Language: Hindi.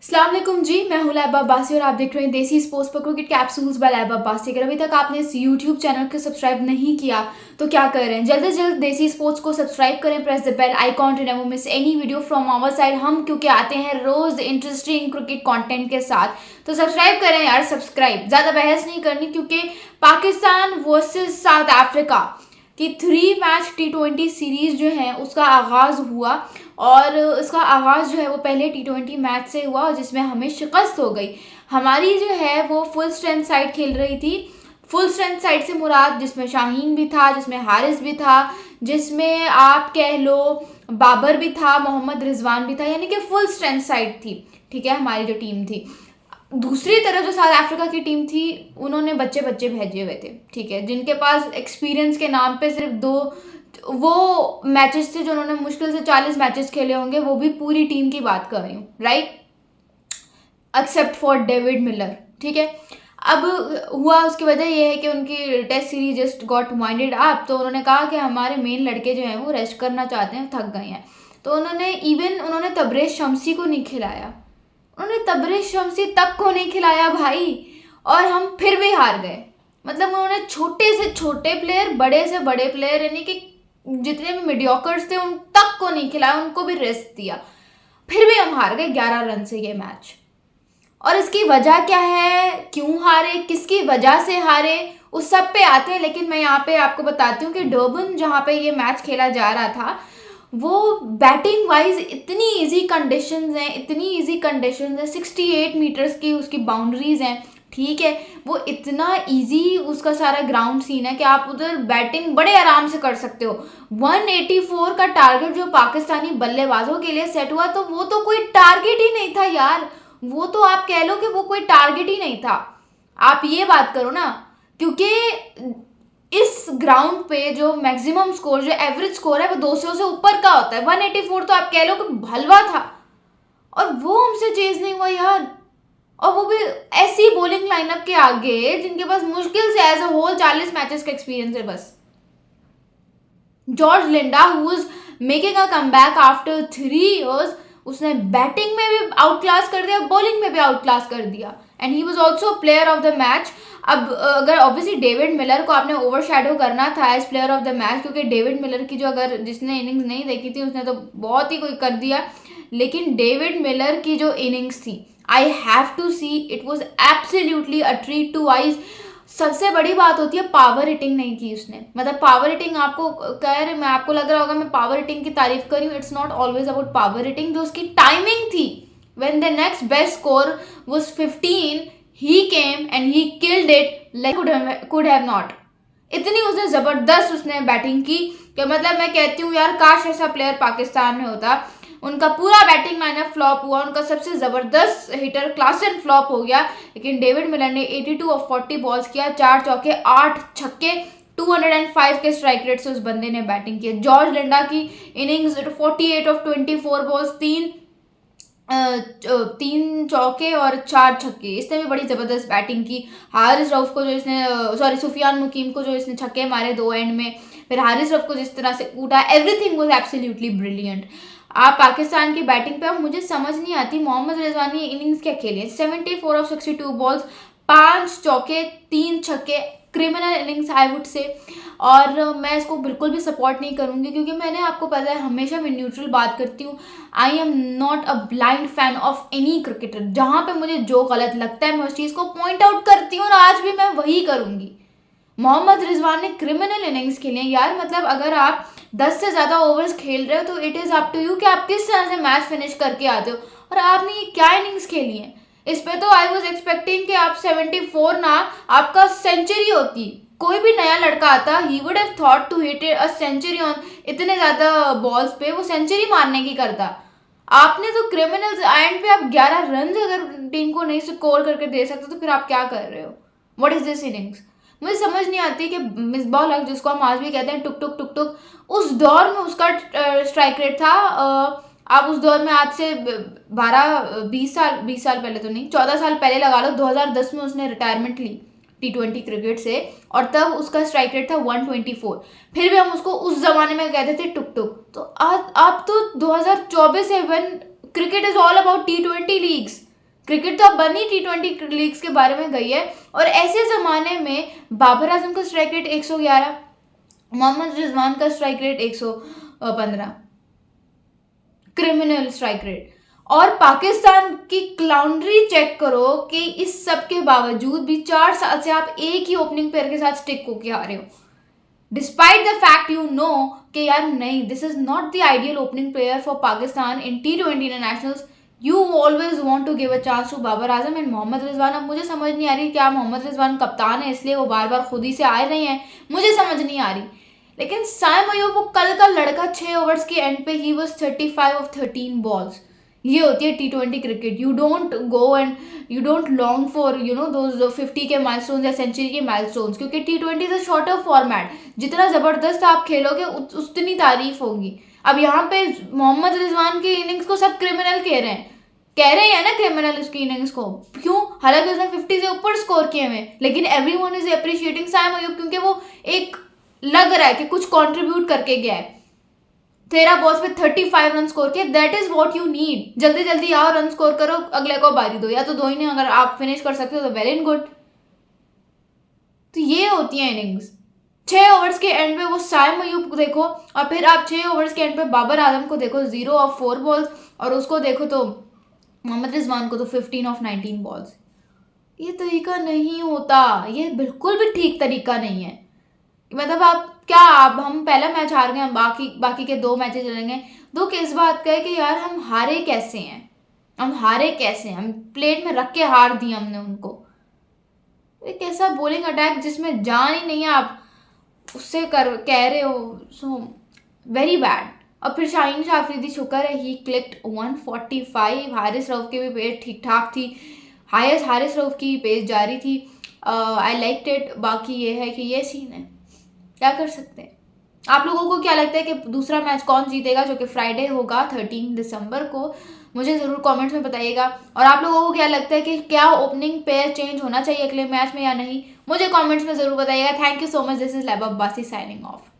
अस्सलाम वालेकुम जी, मैं हूं लैब अब्बासी और आप देख रहे हैं देसी स्पोर्ट्स पर cricket capsules by Lab Abbasi. अगर अभी तक आपने इस यूट्यूब चैनल को सब्सक्राइब नहीं किया तो क्या कर रहे हैं, जल्द से जल्द देसी स्पोर्ट्स को सब्सक्राइब करें, press the bell icon to never miss any video from our side. हम क्योंकि आते हैं रोज इंटरेस्टिंग क्रिकेट कंटेंट के साथ, तो सब्सक्राइब करें यार, सब्सक्राइब। ज़्यादा बहस नहीं करनी क्योंकि पाकिस्तान वर्सेस साउथ अफ्रीका कि 3 मैच T20 सीरीज़ जो है उसका आगाज़ हुआ और इसका आगाज़ जो है वो पहले T20 मैच से हुआ जिसमें हमें शिकस्त हो गई। हमारी जो है वो फुल स्ट्रेंथ साइड खेल रही थी। फुल स्ट्रेंथ साइड से मुराद जिसमें शाहीन भी था, जिसमें हारिस भी था, जिसमें आप कह लो बाबर भी था, मोहम्मद रिजवान भी था, यानी कि फुल स्ट्रेंथ साइड थी। ठीक है, हमारी जो टीम थी। दूसरी तरफ जो साउथ अफ्रीका की टीम थी उन्होंने बच्चे बच्चे भेजे हुए थे, ठीक है, जिनके पास एक्सपीरियंस के नाम पे सिर्फ 2 वो मैचेस थे जो उन्होंने मुश्किल से 40 मैचेस खेले होंगे, वो भी पूरी टीम की बात कर रही हूँ, right, except for David Miller. ठीक है, अब हुआ उसकी वजह ये है कि उनकी test series just got winded up, तो उन्होंने कहा कि हमारे मेन लड़के जो हैं वो रेस्ट करना चाहते हैं, थक गए हैं। तो उन्होंने तबरेज शमसी को नहीं खिलाया, उन्होंने तबरेज शमसी तक को नहीं खिलाया भाई, और हम फिर भी हार गए। मतलब उन्होंने छोटे से छोटे प्लेयर, बड़े से बड़े प्लेयर, यानी कि जितने भी मीडियोकर्स थे उन तक को नहीं खिलाया, उनको भी रेस्ट दिया, फिर भी हम हार गए 11 रन से ये मैच। और इसकी वजह क्या है, क्यों हारे, किसकी वजह से हारे, उस सब पे आते हैं। लेकिन मैं यहाँ पे आपको बताती हूँ कि डर्बन जहाँ पे ये मैच खेला जा रहा था वो बैटिंग वाइज इतनी इजी कंडीशंस हैं, इतनी इजी कंडीशंस हैं, 68 मीटर्स की उसकी बाउंड्रीज हैं, ठीक है, वो इतना इजी उसका सारा ग्राउंड सीन है कि आप उधर बैटिंग बड़े आराम से कर सकते हो। 184 का टारगेट जो पाकिस्तानी बल्लेबाजों के लिए सेट हुआ, तो वो तो कोई टारगेट ही नहीं था यार, वो तो आप कह लो कि वो कोई टारगेट ही नहीं था। आप ये बात करो ना, क्योंकि इस ग्राउंड पे जो मैक्सिमम स्कोर, जो एवरेज स्कोर है वो 200 से ऊपर का होता है। 184 तो आप कह लो कि भलवा था, और वो हमसे चेज नहीं हुआ यार, और वो भी ऐसी बॉलिंग लाइनअप के आगे जिनके पास मुश्किल से एज अ होल 40 मैचेस का एक्सपीरियंस है बस। George Linda who is making a comeback after 3 years, उसने बैटिंग में भी आउट क्लास कर दिया, बॉलिंग में भी आउट क्लास कर दिया, and he was also player of the match. अब अगर ऑब्वियसली डेविड मिलर को आपने ओवरशैडो करना था as player of the match, क्योंकि डेविड मिलर की जो, अगर जिसने इनिंग्स नहीं देखी थी उसने तो बहुत ही कोई कर दिया, लेकिन डेविड मिलर की जो इनिंग्स थी, I have to see, it was absolutely a treat to eyes. सबसे बड़ी बात होती है पावर हिटिंग नहीं की उसने, मतलब पावर हिटिंग आपको कह रहे, मैं आपको लग रहा होगा मैं पावर हिटिंग की तारीफ कर रही हूँ, it's not always about power hitting. जो उसकी टाइमिंग थी, when the next best score was 15, he came and he killed it like could have not. इतनी उसने जबरदस्त उसने बैटिंग की कि मतलब मैं कहती हूँ यार, काश ऐसा प्लेयर पाकिस्तान में होता। उनका पूरा बैटिंग लाइनअप फ्लॉप हुआ, उनका सबसे ज़बरदस्त हिटर क्लासन फ्लॉप हो गया, लेकिन डेविड मिलर ने 82 ऑफ 40 बॉल्स किया, 4 चौके 8 छक्के, 205 के स्ट्राइक रेट से उस बंदे ने बैटिंग की। जॉर्ज लिंडा की इनिंग्स 48 ऑफ 24 बॉल्स, 3 चौके और 4 छक्के, इसने भी बड़ी ज़बरदस्त बैटिंग की। हारिस रऊफ को जो इसने सुफियान मुकीम को जो इसने छक्के मारे 2 एंड में, फिर हारिस रऊफ को जिस तरह से कूटा, एवरीथिंग वाज एब्सोल्युटली ब्रिलियंट। आप पाकिस्तान की बैटिंग पे, अब मुझे समझ नहीं आती मोहम्मद रिजवान ने इनिंग्स क्या खेली है। 74 ऑफ 62 बॉल्स, 5 चौके 3 छक्के, criminal innings I would say. और मैं इसको बिल्कुल भी सपोर्ट नहीं करूँगी क्योंकि मैंने, आपको पता है, हमेशा मैं न्यूट्रल बात करती हूँ। I am not a blind fan of any cricketer, जहाँ पे मुझे जो गलत लगता है मैं उस चीज़ को पॉइंट आउट करती हूँ, और आज भी मैं वही करूँगी। मोहम्मद रिजवान ने क्रिमिनल इनिंग्स खेली हैं यार, मतलब अगर आप 10 से ज़्यादा ओवर्स खेल रहे हो तो it is up to you कि आप किस तरह से मैच फिनिश करके आते हो, और आपने ये क्या इनिंग्स खेली हैं। इस पे तो आई वॉज एक्सपेक्टिंग कि आप 74 ना, आपका सेंचुरी होती। कोई भी नया लड़का आता, he would have thought to hit a century on इतने ज़्यादा बॉल्स पे, वो सेंचुरी मारने की करता। आपने तो क्रिमिनल्स एंड पे आप 11 रन अगर टीम को नहीं स्कोर करके दे सकते तो फिर आप क्या कर रहे हो, व्हाट इज दिस इनिंग्स। मुझे समझ नहीं आती कि मिसबाह उल हक, जिसको हम आज भी कहते हैं टुक टुक टुक टुक, उस दौर में उसका स्ट्राइक रेट था, आप उस दौर में आज से 20 साल पहले तो नहीं, 14 साल पहले लगा लो, 2010 में उसने रिटायरमेंट ली T20 क्रिकेट से, और तब उसका स्ट्राइक रेट था 124। फिर भी हम उसको उस जमाने में कहते थे टुक टुक। तो आज आप तो 2024 से, when cricket is all about T20 leagues, cricket तो अब बनी T20 लीग्स के बारे में गई है, और ऐसे ज़माने में बाबर आजम का स्ट्राइक रेट 111, मोहम्मद रिजवान का strike rate 115, criminal strike rate. और पाकिस्तान की क्लाउंड्री चेक करो कि इस सब के बावजूद भी 4 साल से आप एक ही ओपनिंग पेयर के साथ स्टिक होके आ रहे हो, despite the fact you know कि यार नहीं, this is not the ideal opening player for Pakistan in T20 internationals. You always want to give a chance to Babar Azam and Mohammad Rizwan. अब मुझे समझ नहीं आ रही क्या मोहम्मद रिजवान कप्तान है इसलिए वो बार बार खुद ही से आ रहे हैं, मुझे समझ नहीं आ रही। लेकिन साइम अयूब वो कल का लड़का 6 ओवर्स के एंड पे ही वाज 35 ऑफ 13 बॉल्स। ये होती है T20 cricket. You don't go and you don't long for those 50 के माइलस्टोन्स या सेंचुरी के माइलस्टोन्स, क्योंकि T20 is a shorter format. जितना ज़बरदस्त आप खेलोगे उतनी तारीफ होगी। अब यहाँ पे मोहम्मद रिजवान की इनिंग्स को सब क्रिमिनल कह रहे हैं ना, क्रिमिनल उसकी इनिंग्स को। क्यों? हालांकि उसने 50 से ऊपर स्कोर किए हुए, लेकिन everyone is appreciating Saim Ayub, क्योंकि वो एक लग रहा है कि कुछ कंट्रीब्यूट करके गया है। 13 बॉल्स पे 35 रन स्कोर किए, that is what you need. जल्दी जल्दी आओ, रन स्कोर करो, अगले को बारी दो, या तो दो ही नहीं, अगर आप फिनिश कर सकते हो तो वेल एंड गुड। तो ये होती है इनिंग्स। 6 ओवर्स के एंड पे वो साइम अयूब को देखो, और फिर आप 6 ओवर्स के एंड पे बाबर आजम को देखो 0 ऑफ 4 बॉल्स, और उसको देखो तो मोहम्मद रिजवान को तो 15 ऑफ 19 बॉल्स। ये तरीका नहीं होता, ये बिल्कुल भी ठीक तरीका नहीं है। मतलब आप क्या, आप हम पहला मैच हार गए, हम बाकी के 2 मैचेस चलेंगे, दुख इस बात का है कि यार हम हारे कैसे हैं, हम प्लेट में रख के हार दिए हमने उनको। एक ऐसा बॉलिंग अटैक जिसमें जान ही नहीं है, आप उससे कह रहे हो, सो वेरी बैड। और फिर शाहीन अफरीदी, शुक्र है ही क्लिक्ड 145। हारिस रऊफ की भी पेस ठीक ठाक थी, हाईएस्ट हारिस रऊफ की पेस जारी थी। I like it. बाकी ये है कि ये सीन है, क्या कर सकते हैं। आप लोगों को क्या लगता है कि दूसरा मैच कौन जीतेगा, जो कि फ्राइडे होगा 13 दिसंबर को? मुझे ज़रूर कमेंट्स में बताइएगा। और आप लोगों को क्या लगता है कि क्या ओपनिंग पेयर चेंज होना चाहिए अगले मैच में या नहीं, मुझे कमेंट्स में ज़रूर बताइएगा। Thank you so much. This is lab Abbasi signing off.